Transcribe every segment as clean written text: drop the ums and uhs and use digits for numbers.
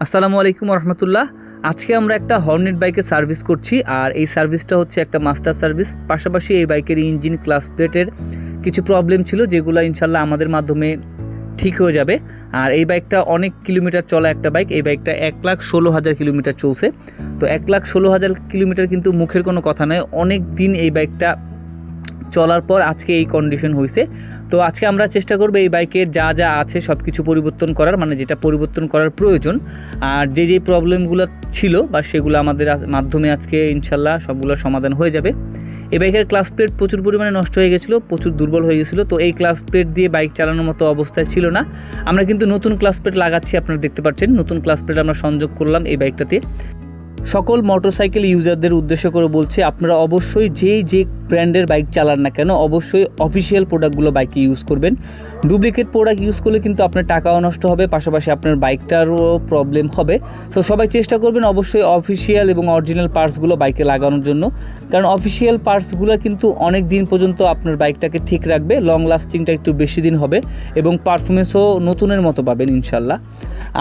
আসসালামু আলাইকুম রহমতুল্লাহ। আজকে আমরা একটা হর্নেট বাইকের সার্ভিস করছি, আর এই সার্ভিসটা হচ্ছে একটা মাস্টার সার্ভিস। পাশাপাশি এই বাইকের ইঞ্জিন ক্লাস প্লেটের কিছু প্রবলেম ছিল, যেগুলো ইনশাল্লাহ আমাদের মাধ্যমে ঠিক হয়ে যাবে। আর এই বাইকটা অনেক কিলোমিটার চলা একটা বাইক। এই বাইকটা 1,16,000 কিলোমিটার চলছে। তো 1,16,000 কিলোমিটার কিন্তু মুখের কোনো কথা নয়, অনেক দিন এই বাইকটা চলার পর আজকে এই কন্ডিশন হয়েছে। তো আজকে আমরা চেষ্টা করব এই বাইকের যা যা আছে সব কিছু পরিবর্তন করার, মানে যেটা পরিবর্তন করার প্রয়োজন, আর যে প্রবলেমগুলো ছিল বা সেগুলো আমাদের মাধ্যমে আজকে ইনশাল্লাহ সবগুলো সমাধান হয়ে যাবে। এই বাইকের ক্লাস প্লেট প্রচুর পরিমাণে নষ্ট হয়ে গেছিলো, প্রচুর দুর্বল হয়ে গেছিলো। তো এই ক্লাস প্লেট দিয়ে বাইক চালানোর মতো অবস্থায় ছিল না। আমরা কিন্তু নতুন ক্লাস প্লেট লাগাচ্ছি, আপনারা দেখতে পাচ্ছেন নতুন ক্লাস প্লেট আমরা সংযোগ করলাম এই বাইকটাতে। সকল মোটরসাইকেল ইউজারদের উদ্দেশ্য করে বলছি, আপনারা অবশ্যই যে ব্র্যান্ডের বাইক চালান না কেন অবশ্যই অফিসিয়াল প্রোডাক্টগুলো বাইকে ইউজ করবেন। ডুপ্লিকেট প্রোডাক্ট ইউজ করলে কিন্তু আপনার টাকাও নষ্ট হবে, পাশাপাশি আপনার বাইকটারও প্রবলেম হবে। সো সবাই চেষ্টা করবেন অবশ্যই অফিসিয়াল এবং অরিজিনাল পার্টসগুলো বাইকে লাগানোর জন্য, কারণ অফিসিয়াল পার্টসগুলো কিন্তু অনেক দিন পর্যন্ত আপনার বাইকটাকে ঠিক রাখবে, লং লাস্টিংটা একটু বেশি দিন হবে এবং পারফরমেন্সও নতুনের মতো পাবেন ইনশাল্লাহ।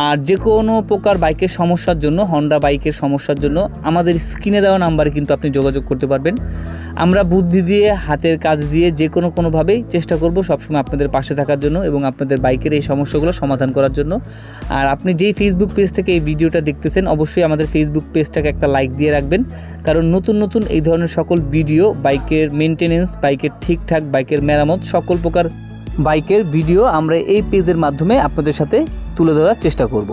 আর যে কোনো প্রকার বাইকের সমস্যার জন্য, হন্ডা বাইকের সমস্যার জন্য আমাদের স্ক্রিনে দেওয়া নাম্বারে কিন্তু আপনি যোগাযোগ করতে পারবেন। আমরা বুদ্ধি দিয়ে, হাতের কাজ দিয়ে যে কোনোভাবেই চেষ্টা করব সবসময় আপনাদের পাশে থাকার জন্য এবং আপনাদের বাইকের এই সমস্যাগুলো সমাধান করার জন্য। আর আপনি যেই ফেসবুক পেজ থেকে এই ভিডিওটা দেখতেছেন অবশ্যই আমাদের ফেসবুক পেজটাকে একটা লাইক দিয়ে রাখবেন, কারণ নতুন এই ধরনের সকল ভিডিও, বাইকের মেনটেনেন্স, বাইকের ঠিকঠাক, বাইকের মেরামত, সকল প্রকার বাইকের ভিডিও আমরা এই পেজের মাধ্যমে আপনাদের সাথে তুলে ধরার চেষ্টা করব।